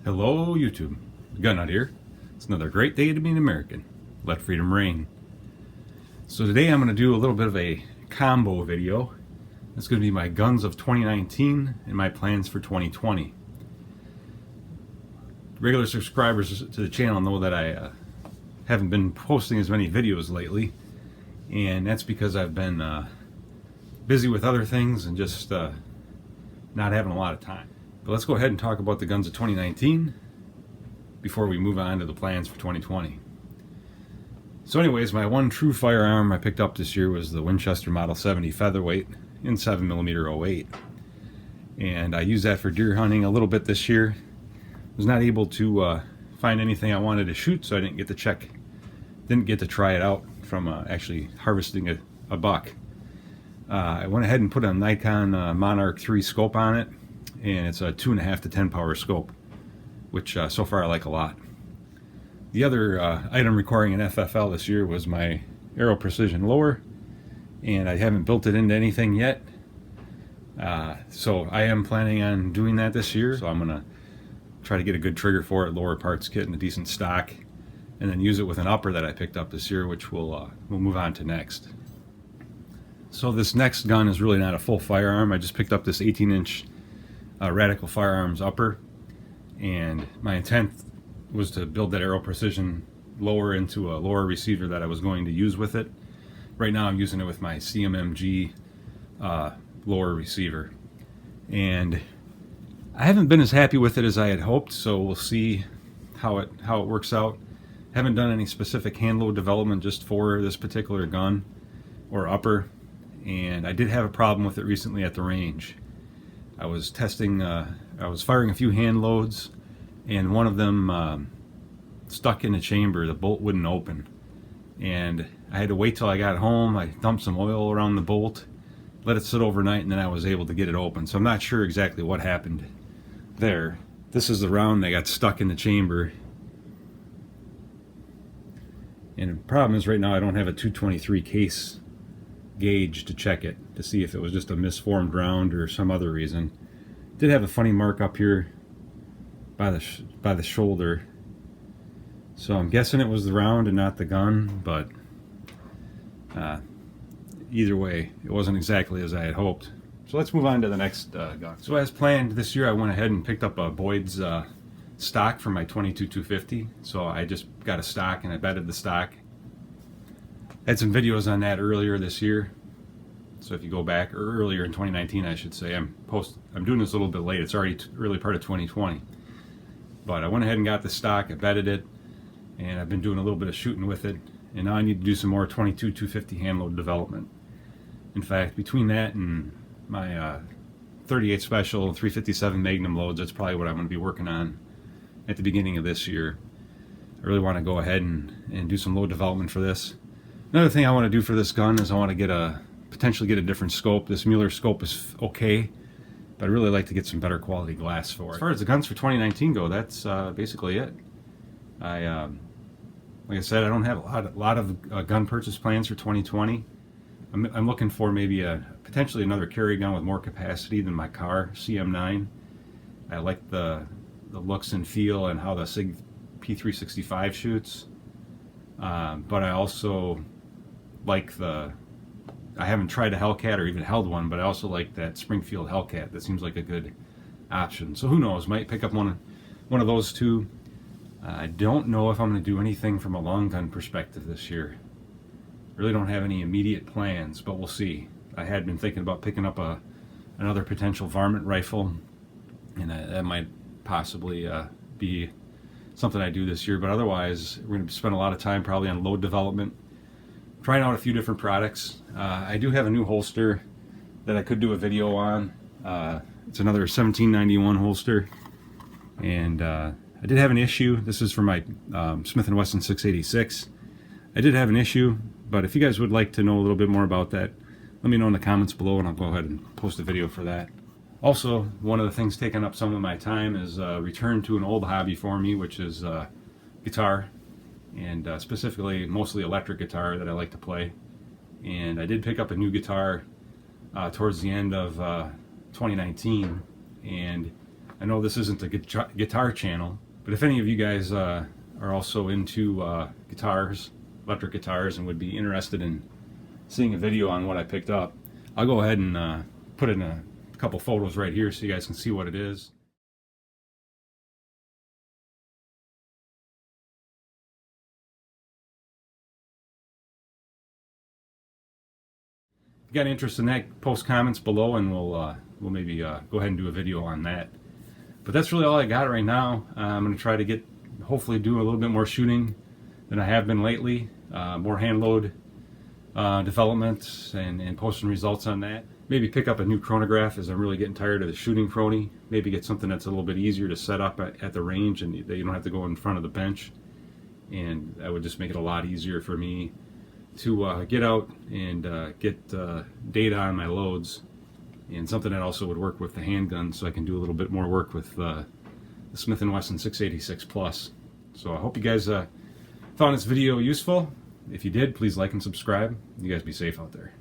Hello YouTube, Gun Nut here. It's another great day to be an American. Let freedom reign. So today I'm going to do a little bit of a combo video. It's going to be my guns of 2019 and my plans for 2020. Regular subscribers to the channel know that I haven't been posting as many videos lately, and that's because I've been busy with other things and just not having a lot of time. But let's go ahead and talk about the guns of 2019 before we move on to the plans for 2020. So anyways, my one true firearm I picked up this year was the Winchester Model 70 Featherweight in 7mm 08. And I used that for deer hunting a little bit this year. Was not able to find anything I wanted to shoot, so I didn't get to try it out from actually harvesting a buck. I went ahead and put a Nikon Monarch 3 scope on it, and it's a 2.5 to 10 power scope, which so far I like a lot. The other item requiring an FFL this year was my Aero Precision lower, and I haven't built it into anything yet. So I am planning on doing that this year, so I'm gonna try to get a good trigger for it, lower parts kit and a decent stock, and then use it with an upper that I picked up this year, which we'll move on to next. So this next gun is really not a full firearm. I just picked up this 18-inch Radical Firearms upper, and my intent was to build that Aero Precision lower into a lower receiver that I was going to use with it. Right now I'm using it with my CMMG lower receiver, and I haven't been as happy with it as I had hoped, so we'll see how it works out. Haven't done any specific hand load development just for this particular gun or upper, and I did have a problem with it recently at the range. I was testing, I was firing a few hand loads, and one of them stuck in the chamber. The bolt wouldn't open, and I had to wait till I got home. I dumped some oil around the bolt, let it sit overnight, and then I was able to get it open. So I'm not sure exactly what happened there. This is the round that got stuck in the chamber, and the problem is right now I don't have a 223 case gauge to check it to see if it was just a misformed round or some other reason. Did have a funny mark up here by the shoulder, so I'm guessing it was the round and not the gun, but either way it wasn't exactly as I had hoped. So let's move on to the next gun. So as planned this year I went ahead and picked up a Boyd's stock for my 22-250. So I just got a stock and I bedded the stock. Had some videos on that earlier this year, so if you go back, or earlier in 2019 I should say. I'm doing this a little bit late, it's already early part of 2020, but I went ahead and got the stock, I bedded it, and I've been doing a little bit of shooting with it, and now I need to do some more 22-250 hand load development. In fact, between that and my 38 Special 357 Magnum loads, that's probably what I'm going to be working on at the beginning of this year. I really want to go ahead and do some load development for this. Another thing I want to do for this gun is I want to potentially get a different scope. This Mueller scope is okay, but I'd really like to get some better quality glass for it. As far as the guns for 2019 go, that's basically it. Like I said, I don't have a lot of gun purchase plans for 2020. I'm looking for maybe potentially another carry gun with more capacity than my Kahr CM9. I like the looks and feel and how the SIG P365 shoots, but I also like I haven't tried a Hellcat or even held one, but I also like that Springfield Hellcat. That seems like a good option. So who knows, might pick up one of those two. I don't know if I'm going to do anything from a long gun perspective this year. Really don't have any immediate plans, but we'll see. I had been thinking about picking up another potential varmint rifle, and that might possibly be something I do this year, but otherwise we're going to spend a lot of time probably on load development, trying out a few different products. I do have a new holster that I could do a video on. It's another 1791 holster, and I did have an issue. This is for my Smith & Wesson 686. I did have an issue, but if you guys would like to know a little bit more about that, let me know in the comments below and I'll go ahead and post a video for that. Also, one of the things taking up some of my time is return to an old hobby for me, which is guitar, and specifically mostly electric guitar that I like to play. And I did pick up a new guitar towards the end of 2019, and I know this isn't a guitar channel, but if any of you guys are also into guitars, electric guitars, and would be interested in seeing a video on what I picked up, I'll go ahead and put in a couple photos right here so you guys can see what it is. If you got interest in that, post comments below and we'll maybe go ahead and do a video on that. But that's really all I got right now. I'm going to try to hopefully do a little bit more shooting than I have been lately. More hand load development and posting results on that. Maybe pick up a new chronograph as I'm really getting tired of the shooting chrony. Maybe get something that's a little bit easier to set up at the range and that you don't have to go in front of the bench. And that would just make it a lot easier for me to get out and get data on my loads. And something that also would work with the handgun, so I can do a little bit more work with the Smith & Wesson 686 Plus. So I hope you guys found this video useful. If you did, please like and subscribe. You guys be safe out there.